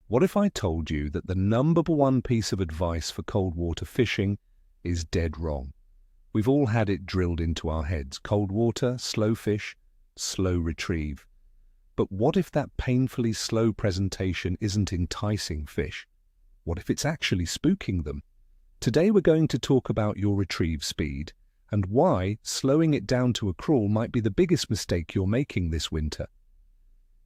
What if I told you that the number one piece of advice for cold water fishing is dead wrong? We've all had it drilled into our heads. Cold water, slow fish, slow retrieve. But what if that painfully slow presentation isn't enticing fish? What if it's actually spooking them? Today we're going to talk about your retrieve speed and why slowing it down to a crawl might be the biggest mistake you're making this winter.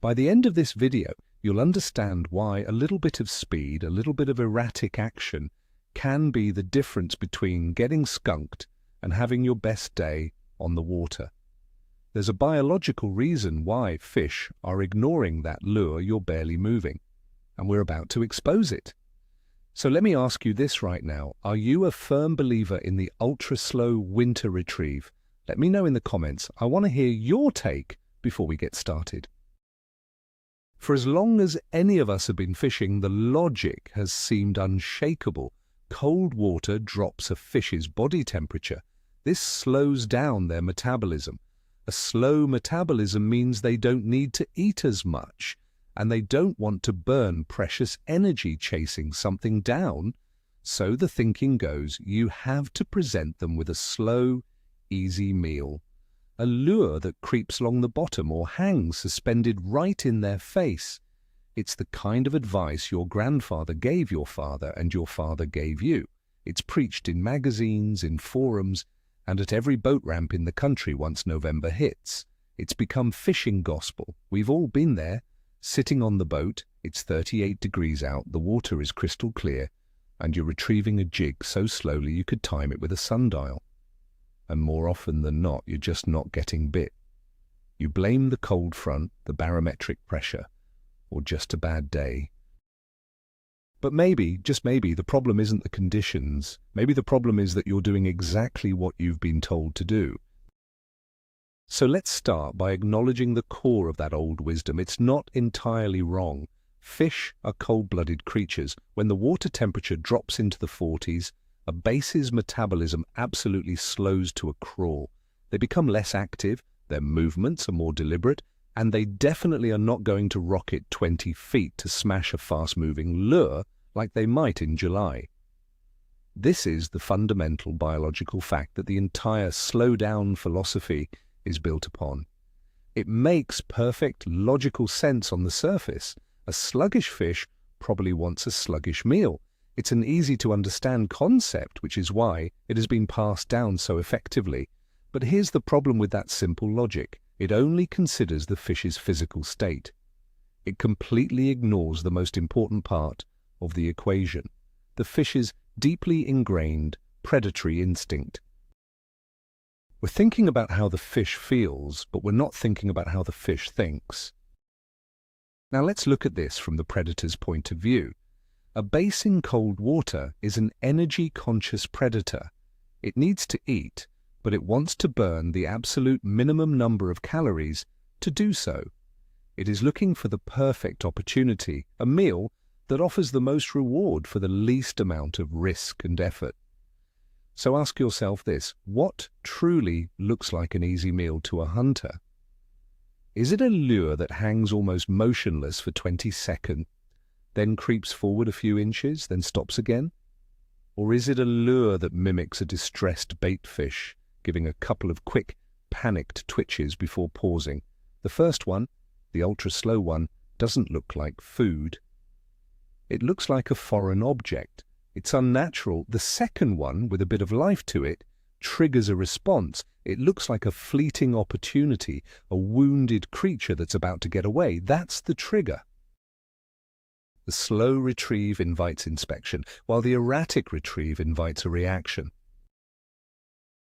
By the end of this video, you'll understand why a little bit of speed, a little bit of erratic action can be the difference between getting skunked and having your best day on the water. There's a biological reason why fish are ignoring that lure you're barely moving, and we're about to expose it. So let me ask you this right now. Are you a firm believer in the ultra-slow winter retrieve? Let me know in the comments. I want to hear your take before we get started. For as long as any of us have been fishing, the logic has seemed unshakable. Cold water drops a fish's body temperature. This slows down their metabolism. A slow metabolism means they don't need to eat as much, and they don't want to burn precious energy chasing something down. So the thinking goes, you have to present them with a slow, easy meal. A lure that creeps along the bottom or hangs suspended right in their face. It's the kind of advice your grandfather gave your father and your father gave you. It's preached in magazines, in forums, and at every boat ramp in the country once November hits. It's become fishing gospel. We've all been there, sitting on the boat, it's 38 degrees out, the water is crystal clear, and you're retrieving a jig so slowly you could time it with a sundial. And more often than not, you're just not getting bit. You blame the cold front, the barometric pressure, or just a bad day. But maybe, just maybe, the problem isn't the conditions. Maybe the problem is that you're doing exactly what you've been told to do. So let's start by acknowledging the core of that old wisdom. It's not entirely wrong. Fish are cold-blooded creatures. When the water temperature drops into the 40s, a base's metabolism absolutely slows to a crawl. They become less active, their movements are more deliberate, and they definitely are not going to rocket 20 feet to smash a fast-moving lure like they might in July. This is the fundamental biological fact that the entire slow-down philosophy is built upon. It makes perfect logical sense on the surface. A sluggish fish probably wants a sluggish meal. It's an easy-to-understand concept, which is why it has been passed down so effectively. But here's the problem with that simple logic. It only considers the fish's physical state. It completely ignores the most important part of the equation, the fish's deeply ingrained predatory instinct. We're thinking about how the fish feels, but we're not thinking about how the fish thinks. Now let's look at this from the predator's point of view. A bass in cold water is an energy-conscious predator. It needs to eat, but it wants to burn the absolute minimum number of calories to do so. It is looking for the perfect opportunity, a meal that offers the most reward for the least amount of risk and effort. So ask yourself this, what truly looks like an easy meal to a hunter? Is it a lure that hangs almost motionless for 20 seconds, then creeps forward a few inches, then stops again? Or is it a lure that mimics a distressed bait fish, giving a couple of quick, panicked twitches before pausing? The first one, the ultra-slow one, doesn't look like food. It looks like a foreign object. It's unnatural. The second one, with a bit of life to it, triggers a response. It looks like a fleeting opportunity, a wounded creature that's about to get away. That's the trigger. The slow retrieve invites inspection, while the erratic retrieve invites a reaction.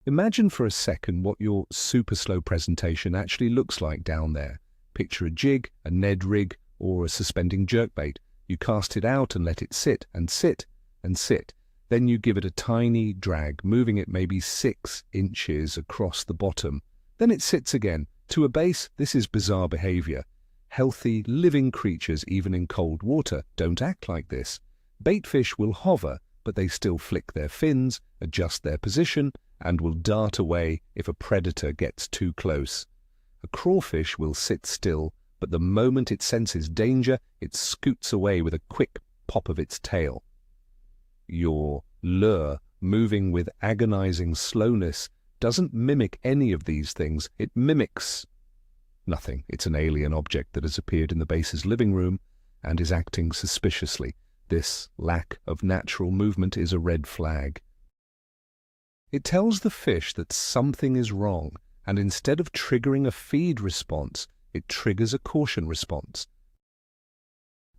Imagine for a second what your super slow presentation actually looks like down there. Picture a jig, a Ned rig, or a suspending jerkbait. You cast it out and let it sit and sit and sit. Then you give it a tiny drag, moving it maybe 6 inches across the bottom. Then it sits again. To a base, this is bizarre behavior. Healthy, living creatures, even in cold water, don't act like this. Baitfish will hover, but they still flick their fins, adjust their position, and will dart away if a predator gets too close. A crawfish will sit still, but the moment it senses danger, it scoots away with a quick pop of its tail. Your lure, moving with agonizing slowness, doesn't mimic any of these things. It mimics nothing. It's an alien object that has appeared in the base's living room and is acting suspiciously. This lack of natural movement is a red flag. It tells the fish that something is wrong, and instead of triggering a feed response, it triggers a caution response.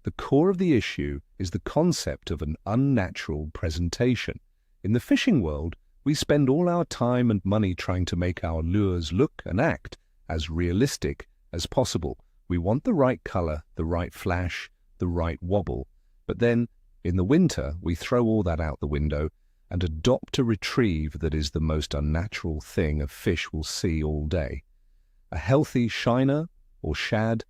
The core of the issue is the concept of an unnatural presentation. In the fishing world, we spend all our time and money trying to make our lures look and act as realistic as possible. We want the right color, the right flash, the right wobble. But then, in the winter, we throw all that out the window and adopt a retrieve that is the most unnatural thing a fish will see all day. A healthy shiner or shad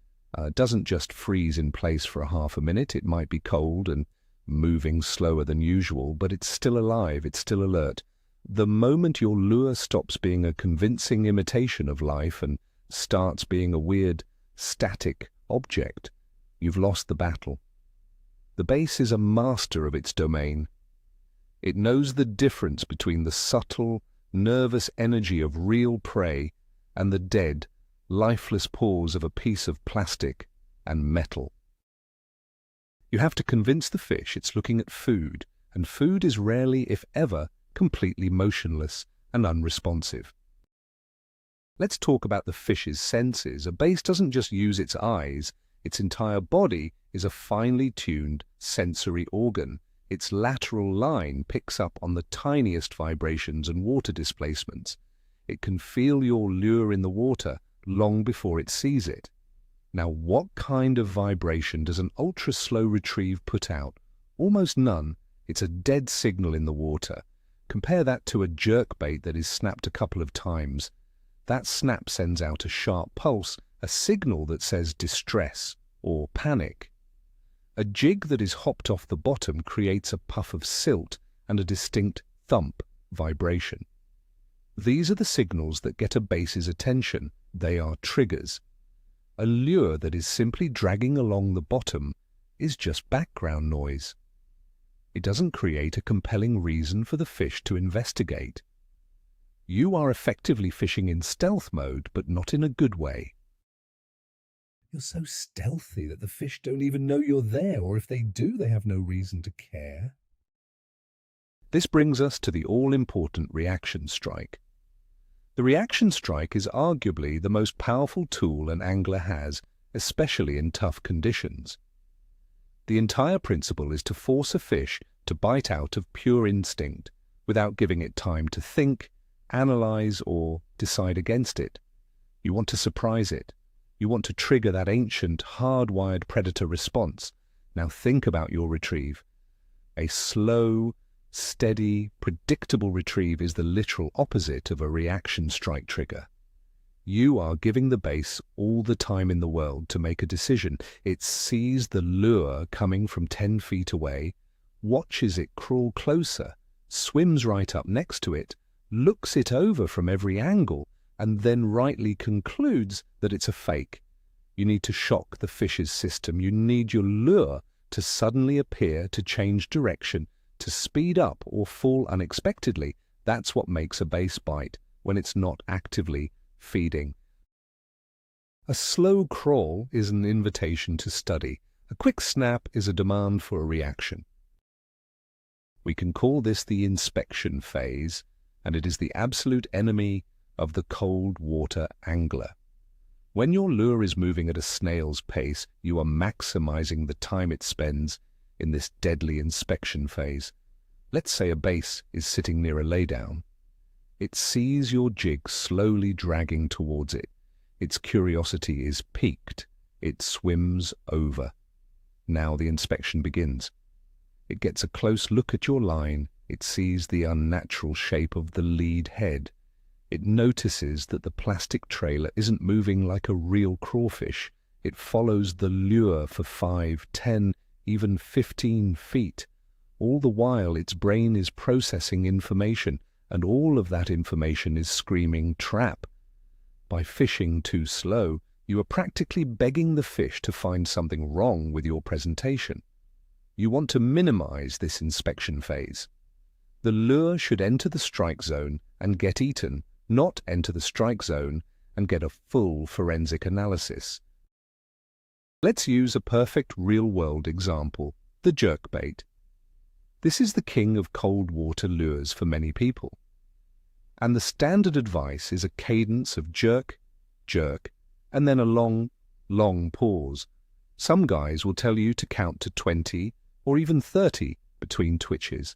doesn't just freeze in place for a half a minute. It might be cold and moving slower than usual, but it's still alive, it's still alert. The moment your lure stops being a convincing imitation of life and starts being a weird, static object, you've lost the battle. The bass is a master of its domain. It knows the difference between the subtle, nervous energy of real prey and the dead, lifeless pause of a piece of plastic and metal. You have to convince the fish it's looking at food, and food is rarely, if ever, completely motionless and unresponsive. Let's talk about the fish's senses. A bass doesn't just use its eyes. Its entire body is a finely tuned sensory organ. Its lateral line picks up on the tiniest vibrations and water displacements. It can feel your lure in the water long before it sees it. Now, what kind of vibration does an ultra-slow retrieve put out? Almost none. It's a dead signal in the water. Compare that to a jerkbait that is snapped a couple of times. That snap sends out a sharp pulse, a signal that says distress or panic. A jig that is hopped off the bottom creates a puff of silt and a distinct thump vibration. These are the signals that get a bass's attention. They are triggers. A lure that is simply dragging along the bottom is just background noise. It doesn't create a compelling reason for the fish to investigate. You are effectively fishing in stealth mode, but not in a good way. You're so stealthy that the fish don't even know you're there, or if they do, they have no reason to care. This brings us to the all-important reaction strike. The reaction strike is arguably the most powerful tool an angler has, especially in tough conditions. The entire principle is to force a fish to bite out of pure instinct, without giving it time to think, analyze, or decide against it. You want to surprise it. You want to trigger that ancient, hardwired predator response. Now think about your retrieve. A slow, steady, predictable retrieve is the literal opposite of a reaction strike trigger. You are giving the bass all the time in the world to make a decision. It sees the lure coming from 10 feet away, watches it crawl closer, swims right up next to it, looks it over from every angle, and then rightly concludes that it's a fake. You need to shock the fish's system. You need your lure to suddenly appear, to change direction, to speed up or fall unexpectedly. That's what makes a bass bite when it's not actively feeding. A slow crawl is an invitation to study. A quick snap is a demand for a reaction. We can call this the inspection phase, and it is the absolute enemy of the cold water angler. When your lure is moving at a snail's pace, you are maximizing the time it spends in this deadly inspection phase. Let's say a bass is sitting near a laydown. It sees your jig slowly dragging towards it. Its curiosity is piqued. It swims over. Now the inspection begins. It gets a close look at your line. It sees the unnatural shape of the lead head. It notices that the plastic trailer isn't moving like a real crawfish. It follows the lure for 5, 10, even 15 feet. All the while its brain is processing information, and all of that information is screaming trap. By fishing too slow, You are practically begging the fish to find something wrong with your presentation. You want to minimize this inspection phase. The lure should enter the strike zone and get eaten, not enter the strike zone and get a full forensic analysis. Let's use a perfect real-world example, the jerkbait. This is the king of cold water lures for many people. And the standard advice is a cadence of jerk, jerk, and then a long, long pause. Some guys will tell you to count to 20 or even 30 between twitches.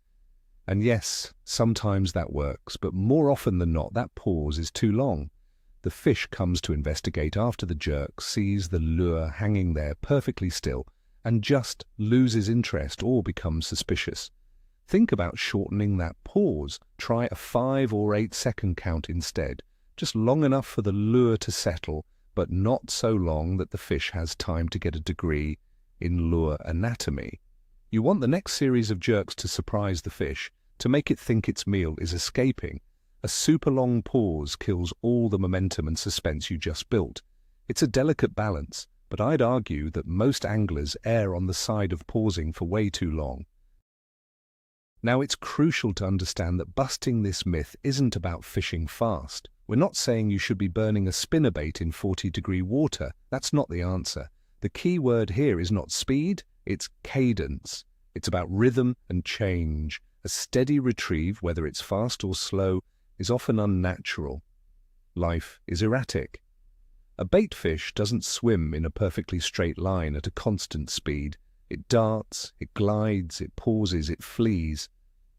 And yes, sometimes that works, but more often than not, that pause is too long. The fish comes to investigate after the jerk, sees the lure hanging there perfectly still, and just loses interest or becomes suspicious. Think about shortening that pause. Try a 5 or 8 second count instead, just long enough for the lure to settle, but not so long that the fish has time to get a degree in lure anatomy. You want the next series of jerks to surprise the fish, to make it think its meal is escaping. A super long pause kills all the momentum and suspense you just built. It's a delicate balance, but I'd argue that most anglers err on the side of pausing for way too long. Now, it's crucial to understand that busting this myth isn't about fishing fast. We're not saying you should be burning a spinnerbait in 40-degree water. That's not the answer. The key word here is not speed, it's cadence. It's about rhythm and change. A steady retrieve, whether it's fast or slow, is often unnatural. Life is erratic. A bait fish doesn't swim in a perfectly straight line at a constant speed. It darts, it glides, it pauses, it flees.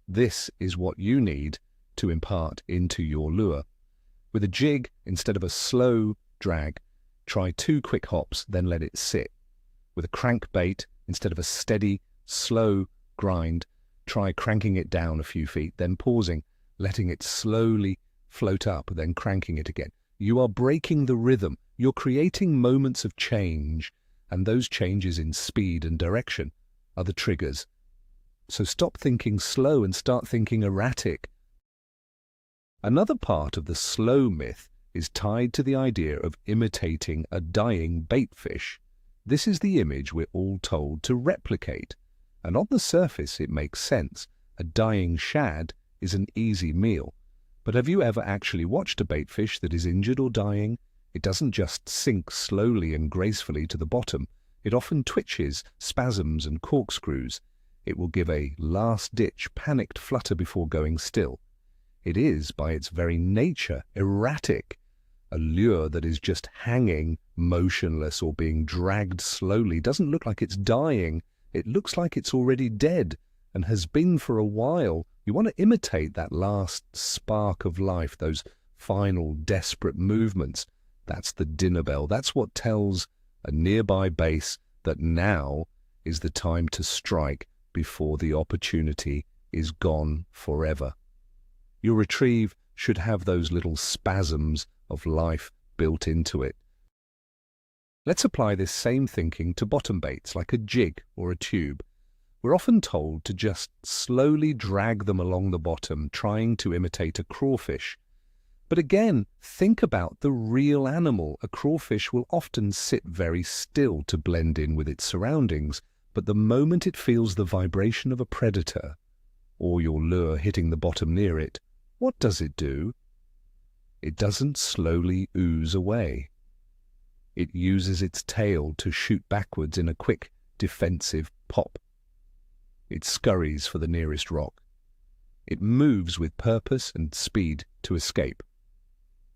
This is what you need to impart into your lure. With a jig, instead of a slow drag, try 2 quick hops, then let it sit. With a crankbait, instead of a steady, slow grind, try cranking it down a few feet, then pausing, letting it slowly float up, then cranking it again. You are breaking the rhythm. You're creating moments of change, and those changes in speed and direction are the triggers. So stop thinking slow and start thinking erratic. Another part of the slow myth is tied to the idea of imitating a dying bait fish. This is the image we're all told to replicate. And on the surface, it makes sense. A dying shad is an easy meal. But have you ever actually watched a bait fish that is injured or dying? It doesn't just sink slowly and gracefully to the bottom. It often twitches, spasms, and corkscrews. It will give a last-ditch, panicked flutter before going still. It is, by its very nature, erratic. A lure that is just hanging, motionless, or being dragged slowly doesn't look like it's dying. It looks like it's already dead and has been for a while. You want to imitate that last spark of life, those final desperate movements. That's the dinner bell. That's what tells a nearby base that now is the time to strike before the opportunity is gone forever. Your retrieve should have those little spasms of life built into it. Let's apply this same thinking to bottom baits like a jig or a tube. We're often told to just slowly drag them along the bottom, trying to imitate a crawfish. But again, think about the real animal. A crawfish will often sit very still to blend in with its surroundings, but the moment it feels the vibration of a predator, or your lure hitting the bottom near it, what does it do? It doesn't slowly ooze away. It uses its tail to shoot backwards in a quick, defensive pop. It scurries for the nearest rock. It moves with purpose and speed to escape.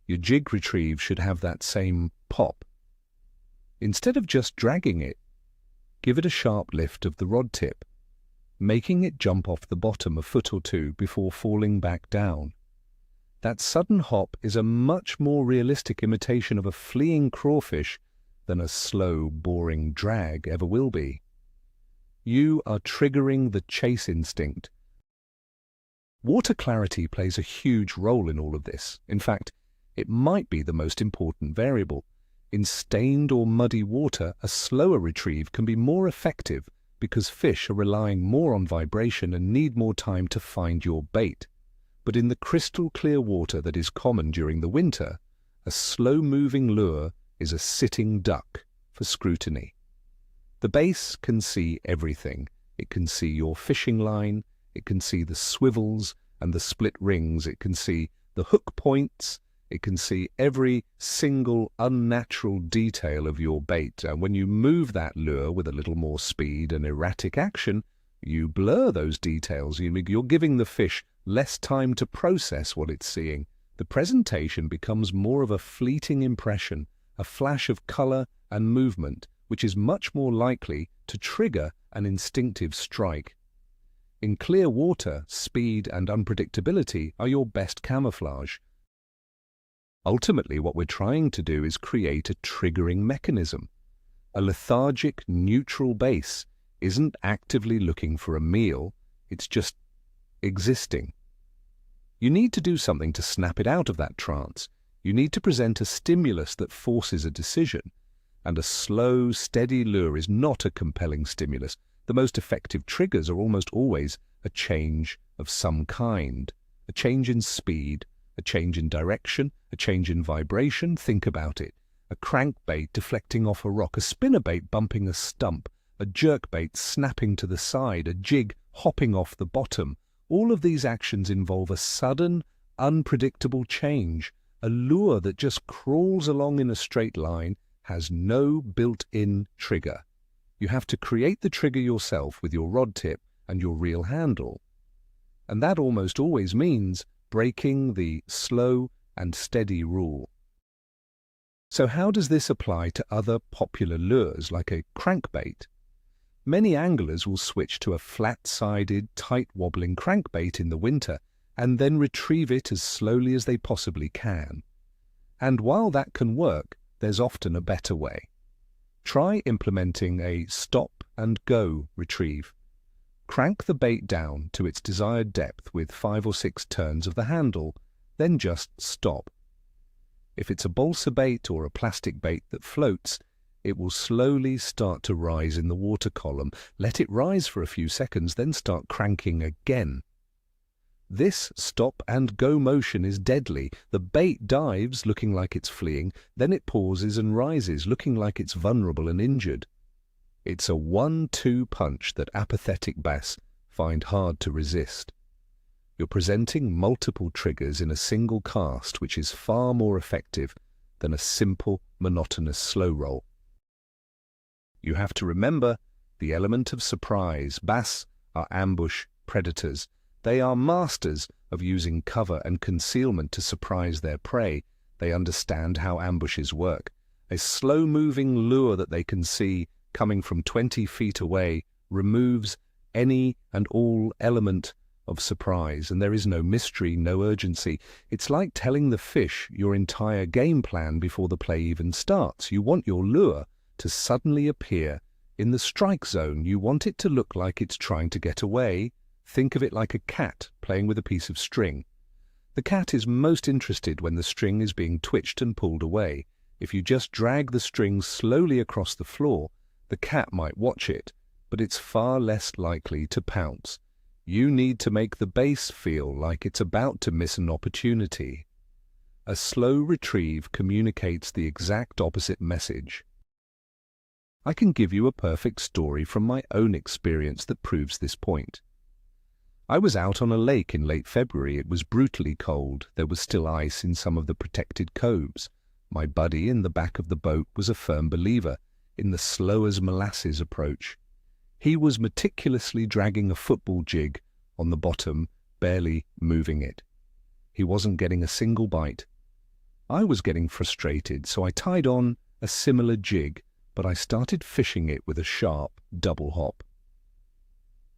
Your jig retrieve should have that same pop. Instead of just dragging it, give it a sharp lift of the rod tip, making it jump off the bottom a foot or two before falling back down. That sudden hop is a much more realistic imitation of a fleeing crawfish than a slow, boring drag ever will be. You are triggering the chase instinct. Water clarity plays a huge role in all of this. In fact, it might be the most important variable. In stained or muddy water, a slower retrieve can be more effective because fish are relying more on vibration and need more time to find your bait. But in the crystal clear water that is common during the winter, a slow-moving lure is a sitting duck for scrutiny. The base can see everything. It can see your fishing line, it can see the swivels and the split rings, it can see the hook points, it can see every single unnatural detail of your bait. And when you move that lure with a little more speed and erratic action, you blur those details. You're giving the fish less time to process what it's seeing. The presentation becomes more of a fleeting impression, a flash of color and movement, which is much more likely to trigger an instinctive strike. In clear water, speed and unpredictability are your best camouflage. Ultimately, what we're trying to do is create a triggering mechanism. A lethargic, neutral base isn't actively looking for a meal, it's just existing. You need to do something to snap it out of that trance. You need to present a stimulus that forces a decision. And a slow, steady lure is not a compelling stimulus. The most effective triggers are almost always a change of some kind. A change in speed, a change in direction, a change in vibration. Think about it. A crankbait deflecting off a rock, a spinnerbait bumping a stump, a jerkbait snapping to the side, a jig hopping off the bottom. All of these actions involve a sudden, unpredictable change. A lure that just crawls along in a straight line has no built-in trigger. You have to create the trigger yourself with your rod tip and your reel handle. And that almost always means breaking the slow and steady rule. So how does this apply to other popular lures like a crankbait? Many anglers will switch to a flat-sided, tight-wobbling crankbait in the winter and then retrieve it as slowly as they possibly can. And while that can work, there's often a better way. Try implementing a stop-and-go retrieve. Crank the bait down to its desired depth with 5 or 6 turns of the handle, then just stop. If it's a balsa bait or a plastic bait that floats, it will slowly start to rise in the water column. Let it rise for a few seconds, then start cranking again. This stop-and-go motion is deadly. The bait dives, looking like it's fleeing, then it pauses and rises, looking like it's vulnerable and injured. It's a 1-2 punch that apathetic bass find hard to resist. You're presenting multiple triggers in a single cast, which is far more effective than a simple, monotonous slow roll. You have to remember the element of surprise. Bass are ambush predators. They are masters of using cover and concealment to surprise their prey. They understand how ambushes work. A slow-moving lure that they can see coming from 20 feet away removes any and all element of surprise, and there is no mystery, no urgency. It's like telling the fish your entire game plan before the play even starts. You want your lure to suddenly appear in the strike zone. You want it to look like it's trying to get away. Think of it like a cat playing with a piece of string. The cat is most interested when the string is being twitched and pulled away. If you just drag the string slowly across the floor, the cat might watch it, but it's far less likely to pounce. You need to make the base feel like it's about to miss an opportunity. A slow retrieve communicates the exact opposite message. I can give you a perfect story from my own experience that proves this point. I was out on a lake in late February. It was brutally cold. There was still ice in some of the protected coves. My buddy in the back of the boat was a firm believer in the slow-as-molasses approach. He was meticulously dragging a football jig on the bottom, barely moving it. He wasn't getting a single bite. I was getting frustrated, so I tied on a similar jig, but I started fishing it with a sharp double hop.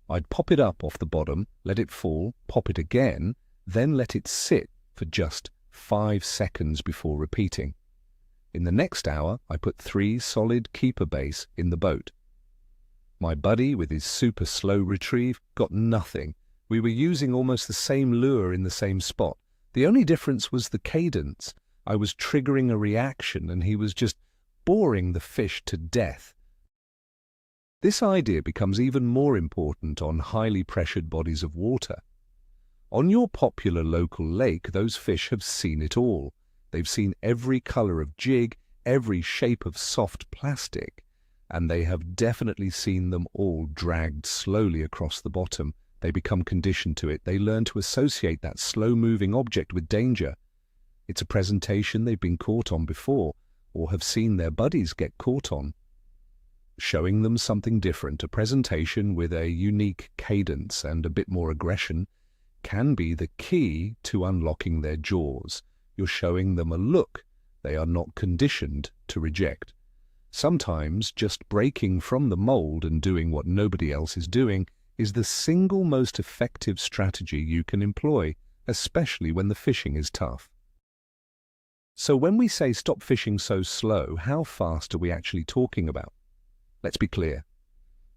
I'd pop it up off the bottom, let it fall, pop it again, then let it sit for just 5 seconds before repeating. In the next hour, I put 3 solid keeper bass in the boat. My buddy, with his super slow retrieve, got nothing. We were using almost the same lure in the same spot. The only difference was the cadence. I was triggering a reaction and he was just boring the fish to death. This idea becomes even more important on highly pressured bodies of water. On your popular local lake, those fish have seen it all. They've seen every color of jig, every shape of soft plastic, and they have definitely seen them all dragged slowly across the bottom. They become conditioned to it. They learn to associate that slow-moving object with danger. It's a presentation they've been caught on before, or have seen their buddies get caught on. Showing them something different, a presentation with a unique cadence and a bit more aggression, can be the key to unlocking their jaws. You're showing them a look they are not conditioned to reject. Sometimes just breaking from the mold and doing what nobody else is doing is the single most effective strategy you can employ, especially when the fishing is tough. So when we say stop fishing so slow, how fast are we actually talking about? Let's be clear.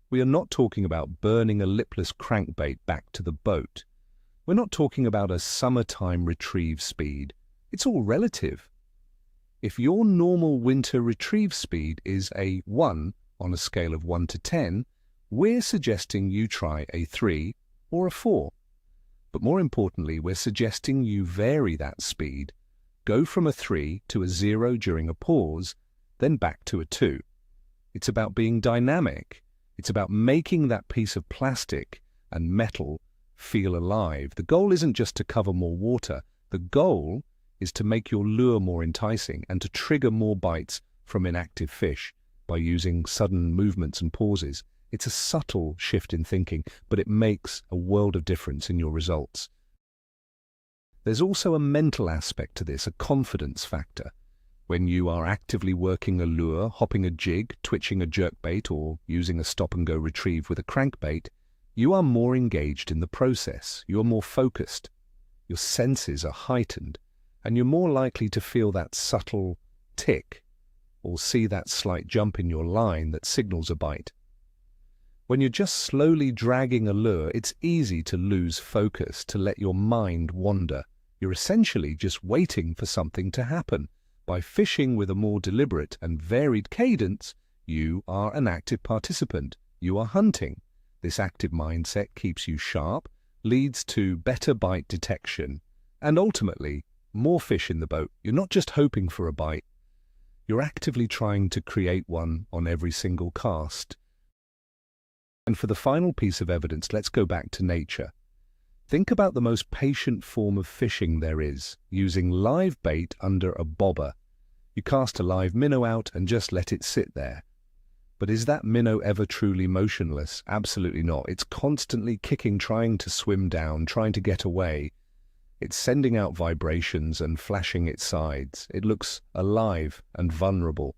We are not talking about burning a lipless crankbait back to the boat. We're not talking about a summertime retrieve speed. It's all relative. If your normal winter retrieve speed is a 1 on a scale of 1 to 10, we're suggesting you try a 3 or a 4. But more importantly, we're suggesting you vary that speed. Go from a 3 to a 0 during a pause, then back to a 2. It's about being dynamic. It's about making that piece of plastic and metal feel alive. The goal isn't just to cover more water. The goal is to make your lure more enticing and to trigger more bites from inactive fish by using sudden movements and pauses. It's a subtle shift in thinking, but it makes a world of difference in your results. There's also a mental aspect to this, a confidence factor. When you are actively working a lure, hopping a jig, twitching a jerkbait, or using a stop-and-go retrieve with a crankbait, you are more engaged in the process. You're more focused. Your senses are heightened, and you're more likely to feel that subtle tick or see that slight jump in your line that signals a bite. When you're just slowly dragging a lure, it's easy to lose focus, to let your mind wander. You're essentially just waiting for something to happen. By fishing with a more deliberate and varied cadence, you are an active participant. You are hunting. This active mindset keeps you sharp, leads to better bite detection, and ultimately, more fish in the boat. You're not just hoping for a bite. You're actively trying to create one on every single cast. And for the final piece of evidence, let's go back to nature. Think about the most patient form of fishing there is, using live bait under a bobber. You cast a live minnow out and just let it sit there. But is that minnow ever truly motionless? Absolutely not. It's constantly kicking, trying to swim down, trying to get away. It's sending out vibrations and flashing its sides. It looks alive and vulnerable.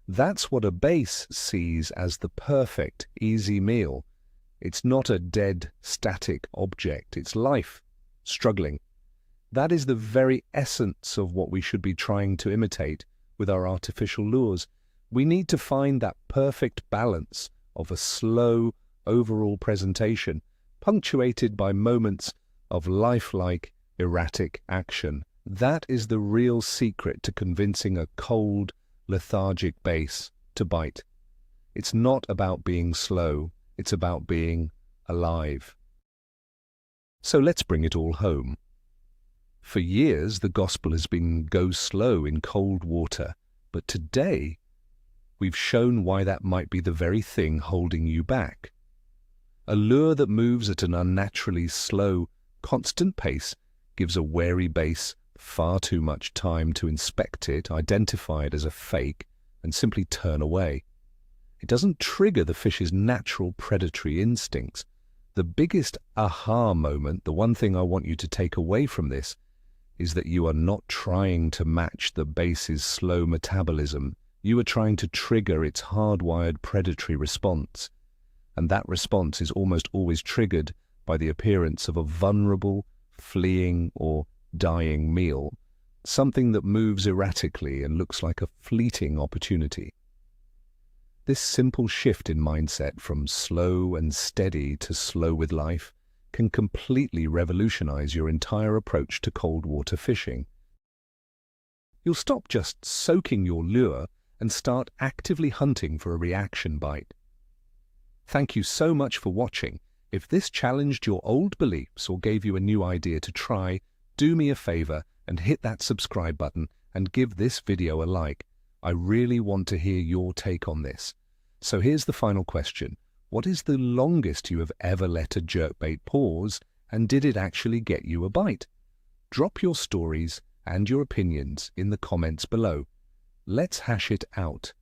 That's what a base sees as the perfect, easy meal. It's not a dead, static object. It's life, struggling. That is the very essence of what we should be trying to imitate with our artificial lures. We need to find that perfect balance of a slow, overall presentation, punctuated by moments of lifelike, erratic action. That is the real secret to convincing a cold, lethargic base to bite. It's not about being slow, it's about being alive. So let's bring it all home. For years, the gospel has been go slow in cold water, but today, we've shown why that might be the very thing holding you back. A lure that moves at an unnaturally slow, constant pace gives a wary base far too much time to inspect it, identify it as a fake, and simply turn away. It doesn't trigger the fish's natural predatory instincts. The biggest aha moment, the one thing I want you to take away from this, is that you are not trying to match the base's slow metabolism. You are trying to trigger its hardwired predatory response. And that response is almost always triggered by the appearance of a vulnerable, fleeing, or dying meal, something that moves erratically and looks like a fleeting opportunity. This simple shift in mindset from slow and steady to slow with life can completely revolutionize your entire approach to cold water fishing. You'll stop just soaking your lure and start actively hunting for a reaction bite. Thank you so much for watching. If this challenged your old beliefs or gave you a new idea to try, do me a favor and hit that subscribe button and give this video a like. I really want to hear your take on this. So here's the final question. What is the longest you have ever let a jerkbait pause, and did it actually get you a bite? Drop your stories and your opinions in the comments below. Let's hash it out.